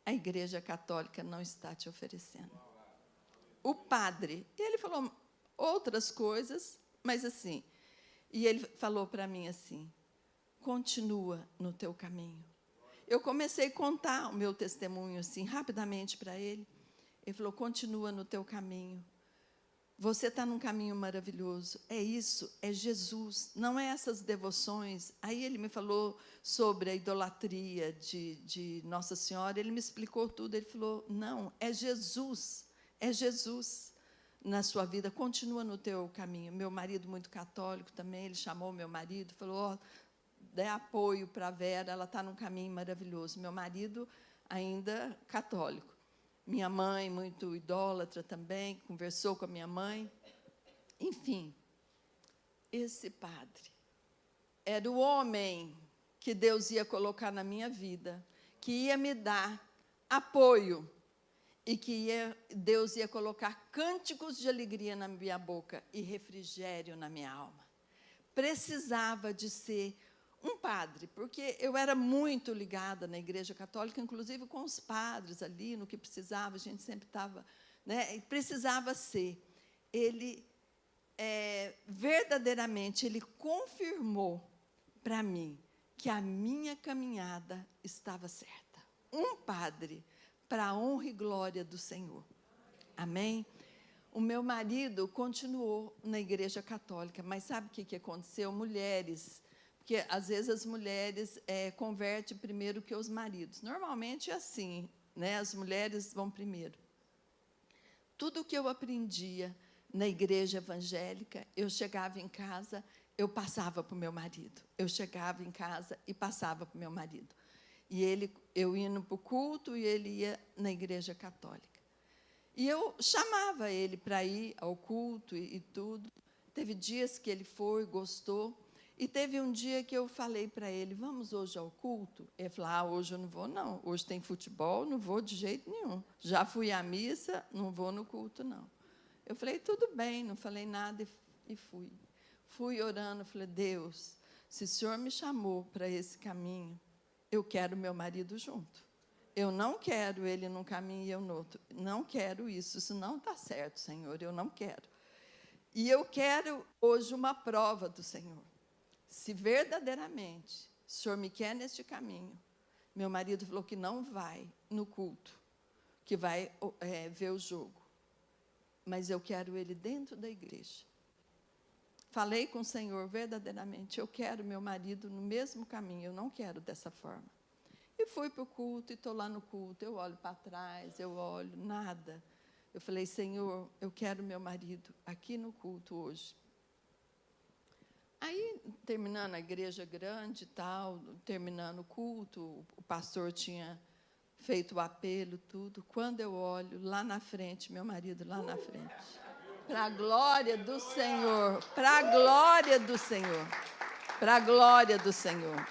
a Igreja Católica não está te oferecendo. O padre, ele falou outras coisas, mas assim, e ele falou para mim assim, continua no teu caminho. Eu comecei a contar o meu testemunho assim, rapidamente para ele. Ele falou, continua no teu caminho. Você está num caminho maravilhoso. É isso, é Jesus, não é essas devoções. Aí ele me falou sobre a idolatria de Nossa Senhora, ele me explicou tudo. Ele falou, não, é Jesus na sua vida, continua no teu caminho. Meu marido, muito católico também, ele chamou meu marido, falou, dê apoio para a Vera, ela está num caminho maravilhoso. Meu marido ainda católico. Minha mãe, muito idólatra também, conversou com a minha mãe. Enfim, esse padre era o homem que Deus ia colocar na minha vida, que ia me dar apoio e que Deus ia colocar cânticos de alegria na minha boca e refrigério na minha alma. Precisava de ser um padre, porque eu era muito ligada na Igreja Católica, inclusive com os padres ali, no que precisava, a gente sempre estava, né? Precisava ser. Ele, verdadeiramente, ele confirmou para mim que a minha caminhada estava certa. Um padre para a honra e glória do Senhor. Amém? O meu marido continuou na Igreja Católica, mas sabe o que aconteceu? Mulheres... Porque, às vezes, as mulheres convertem primeiro que os maridos. Normalmente é assim, né? As mulheres vão primeiro. Tudo que eu aprendia na igreja evangélica, eu chegava em casa, eu passava para o meu marido. Eu chegava em casa e passava para o meu marido. E eu ia para o culto e ele ia na Igreja Católica. E eu chamava ele para ir ao culto e tudo. Teve dias que ele foi, gostou. E teve um dia que eu falei para ele, vamos hoje ao culto? Ele falou, hoje eu não vou, não. Hoje tem futebol, não vou de jeito nenhum. Já fui à missa, não vou no culto, não. Eu falei, tudo bem, não falei nada e fui. Fui orando, falei, Deus, se o Senhor me chamou para esse caminho, eu quero meu marido junto. Eu não quero ele num caminho e eu no outro. Não quero isso, isso não está certo, Senhor, eu não quero. E eu quero hoje uma prova do Senhor. Se verdadeiramente o Senhor me quer neste caminho, meu marido falou que não vai no culto, que vai ver o jogo, mas eu quero ele dentro da igreja. Falei com o Senhor verdadeiramente, eu quero meu marido no mesmo caminho, eu não quero dessa forma. E fui para o culto, e estou lá no culto, eu olho para trás, eu olho, nada. Eu falei, Senhor, eu quero meu marido aqui no culto hoje. Aí, terminando a igreja grande e tal, terminando o culto, o pastor tinha feito o apelo, tudo. Quando eu olho, lá na frente, meu marido lá na frente. Para a glória do Senhor, para a glória do Senhor, para a glória do Senhor.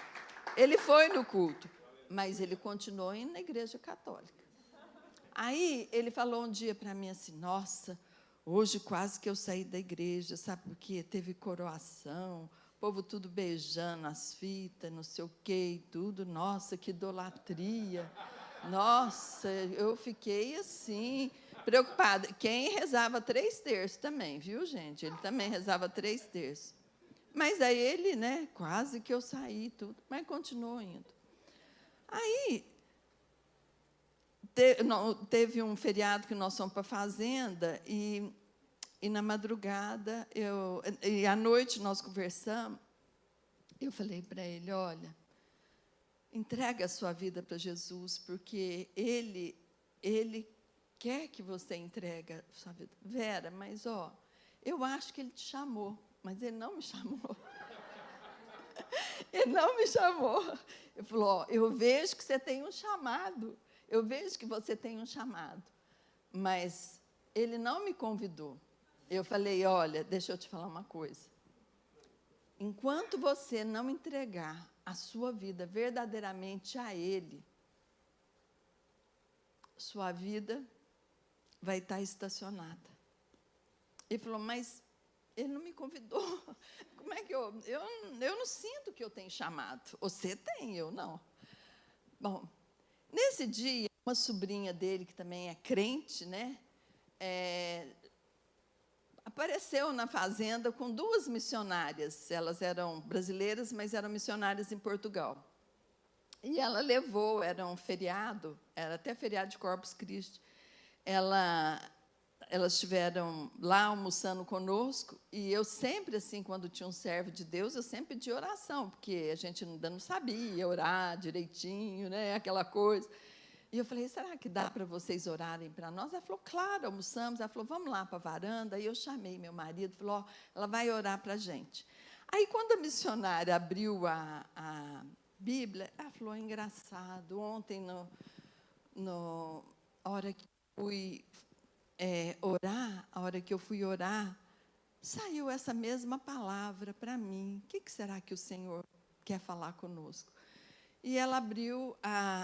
Ele foi no culto, mas ele continuou indo na Igreja Católica. Aí, ele falou um dia para mim assim, nossa... Hoje quase que eu saí da igreja, sabe por quê? Teve coroação, o povo tudo beijando as fitas, não sei o quê e tudo. Nossa, que idolatria. Nossa, eu fiquei assim, preocupada. Quem rezava 3 terços também, viu, gente? Ele também rezava 3 terços. Mas aí ele, né, quase que eu saí tudo, mas continuou indo. Aí... Teve um feriado que nós fomos para a fazenda e na madrugada, e à noite nós conversamos, eu falei para ele, olha, entrega a sua vida para Jesus, porque Ele quer que você entregue a sua vida. Vera, mas, eu acho que Ele te chamou, mas Ele não me chamou. Ele não me chamou. Ele falou, eu vejo que você tem um chamado. Eu vejo que você tem um chamado, mas ele não me convidou. Eu falei, olha, deixa eu te falar uma coisa. Enquanto você não entregar a sua vida verdadeiramente a Ele, sua vida vai estar estacionada. Ele falou, mas ele não me convidou. Como é que eu não sinto que eu tenho chamado. Você tem, eu não. Bom, nesse dia, uma sobrinha dele, que também é crente, né, apareceu na fazenda com 2 missionárias. Elas eram brasileiras, mas eram missionárias em Portugal. E ela levou, era um feriado, era até feriado de Corpus Christi. Elas estiveram lá almoçando conosco, e eu sempre, assim, quando tinha um servo de Deus, eu sempre pedia oração, porque a gente ainda não sabia orar direitinho, né, aquela coisa. E eu falei, será que dá para vocês orarem para nós? Ela falou, claro, almoçamos. Ela falou, vamos lá para a varanda. Aí eu chamei meu marido, falou, ó, ela vai orar para a gente. Aí, quando a missionária abriu a Bíblia, ela falou, engraçado, ontem, a hora que fui orar, a hora que eu fui orar, saiu essa mesma palavra para mim. O que será que o Senhor quer falar conosco? E ela abriu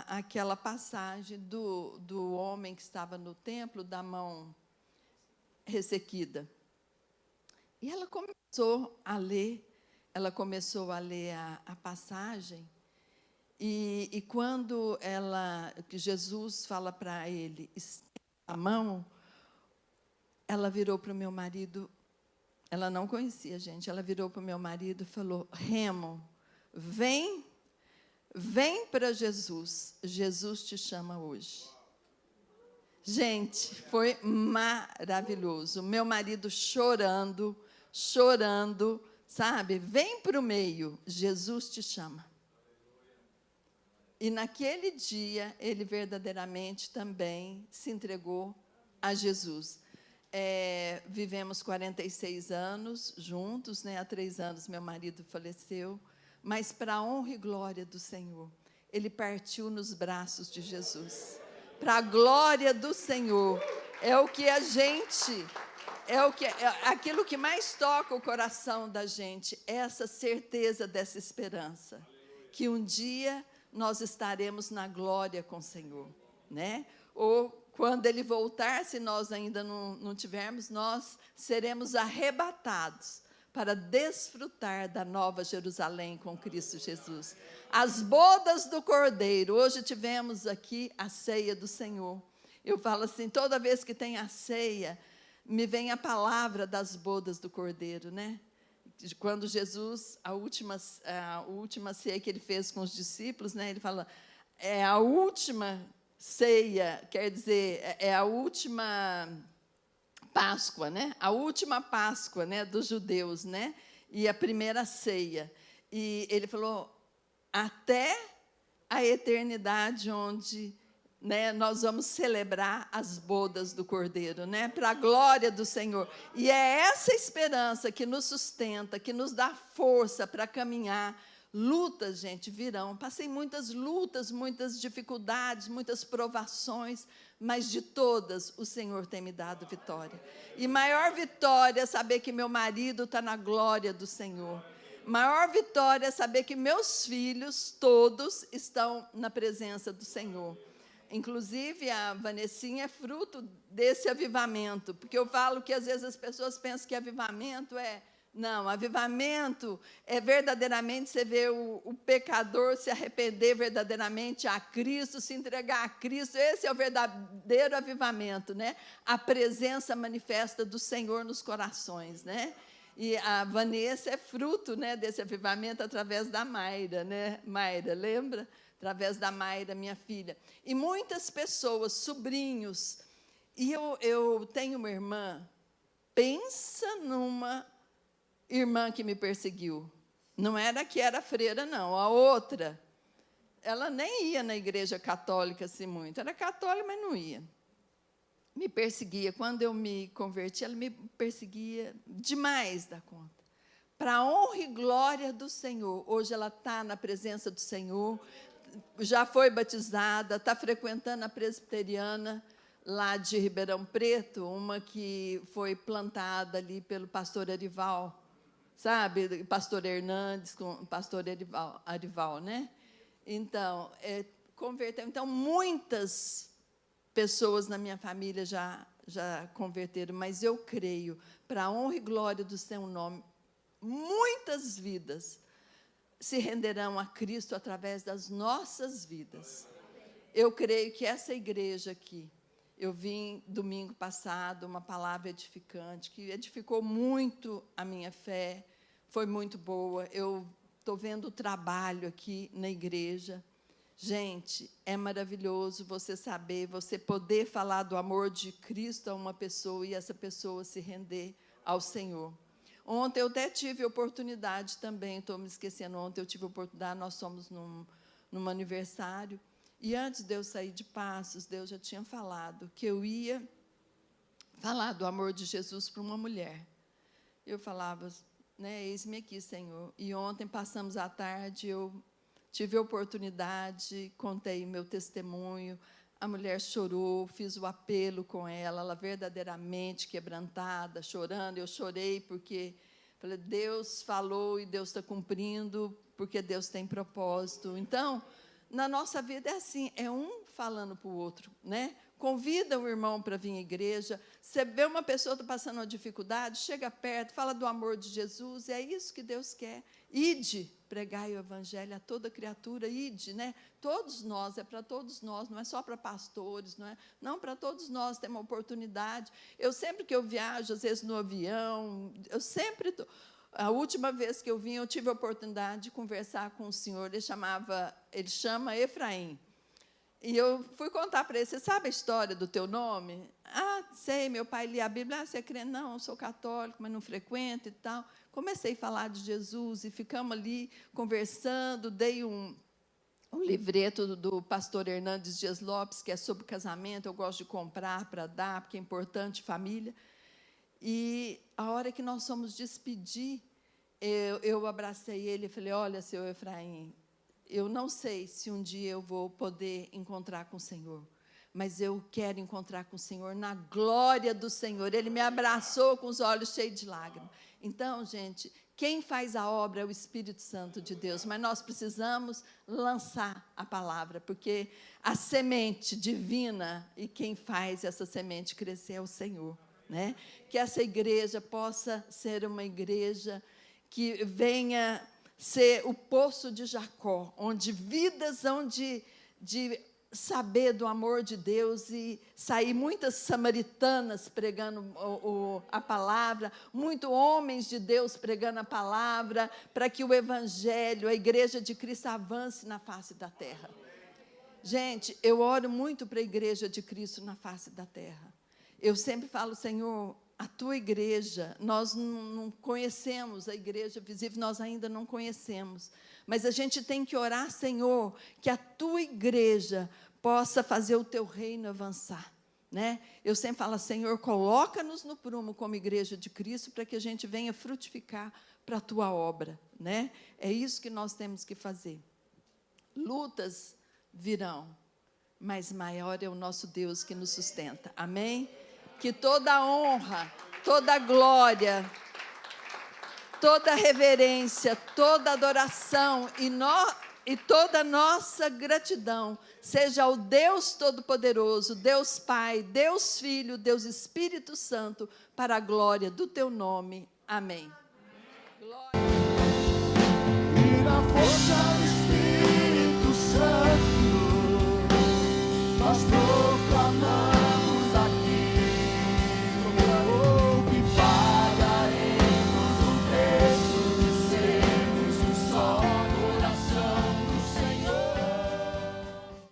aquela passagem do homem que estava no templo, da mão ressequida. E ela começou a ler a passagem, e quando que Jesus fala para ele, a mão, ela virou para o meu marido, ela não conhecia a gente, ela virou para o meu marido e falou, Remo, vem para Jesus, Jesus te chama hoje. Gente, foi maravilhoso. Meu marido chorando, sabe? Vem para o meio, Jesus te chama. E naquele dia, ele verdadeiramente também se entregou a Jesus. Vivemos 46 anos juntos, né? Há 3 anos meu marido faleceu, mas para a honra e glória do Senhor, ele partiu nos braços de Jesus. Para a glória do Senhor, aquilo que mais toca o coração da gente, essa certeza dessa esperança, que um dia nós estaremos na glória com o Senhor, né? Ou quando Ele voltar, se nós ainda não tivermos, nós seremos arrebatados para desfrutar da nova Jerusalém com Cristo Jesus. As bodas do Cordeiro. Hoje tivemos aqui a ceia do Senhor. Eu falo assim, toda vez que tem a ceia, me vem a palavra das bodas do Cordeiro, né? Quando Jesus, a última ceia que ele fez com os discípulos, né? Ele fala, é a última ceia, quer dizer, é a última Páscoa, né? A última Páscoa, né, dos judeus, né? E a primeira ceia. E ele falou, até a eternidade, onde, né, nós vamos celebrar as bodas do Cordeiro, né, para a glória do Senhor. E é essa esperança que nos sustenta, que nos dá força para caminhar. Lutas, gente, virão. Passei muitas lutas, muitas dificuldades, muitas provações, mas de todas o Senhor tem me dado vitória. E maior vitória é saber que meu marido está na glória do Senhor. Maior vitória é saber que meus filhos, todos, estão na presença do Senhor. Inclusive, a Vanessinha é fruto desse avivamento, porque eu falo que às vezes as pessoas pensam que avivamento é... Não, avivamento é verdadeiramente você ver o pecador se arrepender verdadeiramente a Cristo, se entregar a Cristo. Esse é o verdadeiro avivamento, né? A presença manifesta do Senhor nos corações, né? E a Vanessa é fruto, né, desse avivamento através da Mayra, né? Mayra, lembra? Através da Mayra, minha filha. E muitas pessoas, sobrinhos. E eu tenho uma irmã, pensa numa irmã que me perseguiu. Não era que era freira, não. A outra, ela nem ia na igreja católica assim muito. Era católica, mas não ia. Me perseguia. Quando eu me converti, ela me perseguia demais da conta. Para a honra e glória do Senhor. Hoje ela está na presença do Senhor, já foi batizada, está frequentando a presbiteriana lá de Ribeirão Preto, uma que foi plantada ali pelo pastor Arival, sabe, pastor Hernandes, com o pastor Arival, né? Então, converteu. Então, muitas pessoas na minha família já já converteram, mas eu creio, para a honra e glória do seu nome, muitas vidas se renderão a Cristo através das nossas vidas. Eu creio que essa igreja aqui, eu vim domingo passado, uma palavra edificante, que edificou muito a minha fé, foi muito boa. Eu estou vendo o trabalho aqui na igreja. Gente, é maravilhoso você saber, você poder falar do amor de Cristo a uma pessoa e essa pessoa se render ao Senhor. Ontem eu até tive oportunidade também, estou me esquecendo, ontem eu tive oportunidade, nós somos num aniversário, e antes de eu sair de Passos, Deus já tinha falado que eu ia falar do amor de Jesus para uma mulher. Eu falava, né, eis-me aqui, Senhor. E ontem passamos a tarde, eu tive a oportunidade, contei meu testemunho, a mulher chorou, fiz o apelo com ela, ela verdadeiramente quebrantada, chorando. Eu chorei porque falei, Deus falou e Deus está cumprindo, porque Deus tem propósito. Então, na nossa vida é assim, é um falando para o outro, né? Convida o irmão para vir à igreja. Você vê uma pessoa que está passando uma dificuldade, chega perto, fala do amor de Jesus, é isso que Deus quer. Ide, pregai o evangelho a toda criatura, ide, né? Todos nós, é para todos nós, não é só para pastores, não, para todos nós temos uma oportunidade. Eu sempre que eu viajo, às vezes no avião, a última vez que eu vim, eu tive a oportunidade de conversar com o senhor, ele chama Efraim. E eu fui contar para ele, você sabe a história do teu nome? Ah, sei, meu pai lia a Bíblia. Ah, você crê? Não, eu sou católico, mas não frequento e tal. Comecei a falar de Jesus e ficamos ali conversando, dei um livreto do pastor Hernandes Dias Lopes, que é sobre casamento, eu gosto de comprar para dar, porque é importante, família. E a hora que nós fomos despedir, eu abracei ele e falei, olha, seu Efraim, eu não sei se um dia eu vou poder encontrar com o Senhor, mas eu quero encontrar com o Senhor na glória do Senhor. Ele me abraçou com os olhos cheios de lágrimas. Então, gente, quem faz a obra é o Espírito Santo de Deus, mas nós precisamos lançar a palavra, porque a semente divina, e quem faz essa semente crescer é o Senhor, né? Que essa igreja possa ser uma igreja que venha ser o poço de Jacó, onde vidas hão de saber do amor de Deus e sair muitas samaritanas pregando a palavra, muitos homens de Deus pregando a palavra, para que o evangelho, a igreja de Cristo avance na face da terra. Gente, eu oro muito para a igreja de Cristo na face da terra. Eu sempre falo, Senhor, a tua igreja, nós não conhecemos a igreja visível, nós ainda não conhecemos, mas a gente tem que orar, Senhor, que a tua igreja possa fazer o teu reino avançar, né? Eu sempre falo, Senhor, coloca-nos no prumo como igreja de Cristo, para que a gente venha frutificar para a tua obra, né? É isso que nós temos que fazer. Lutas virão, mas maior é o nosso Deus que nos sustenta, amém? Que toda honra, toda glória, toda reverência, toda adoração e toda nossa gratidão seja ao Deus Todo-Poderoso, Deus Pai, Deus Filho, Deus Espírito Santo, para a glória do teu nome. Amém. Glória. E na força do Espírito Santo, nós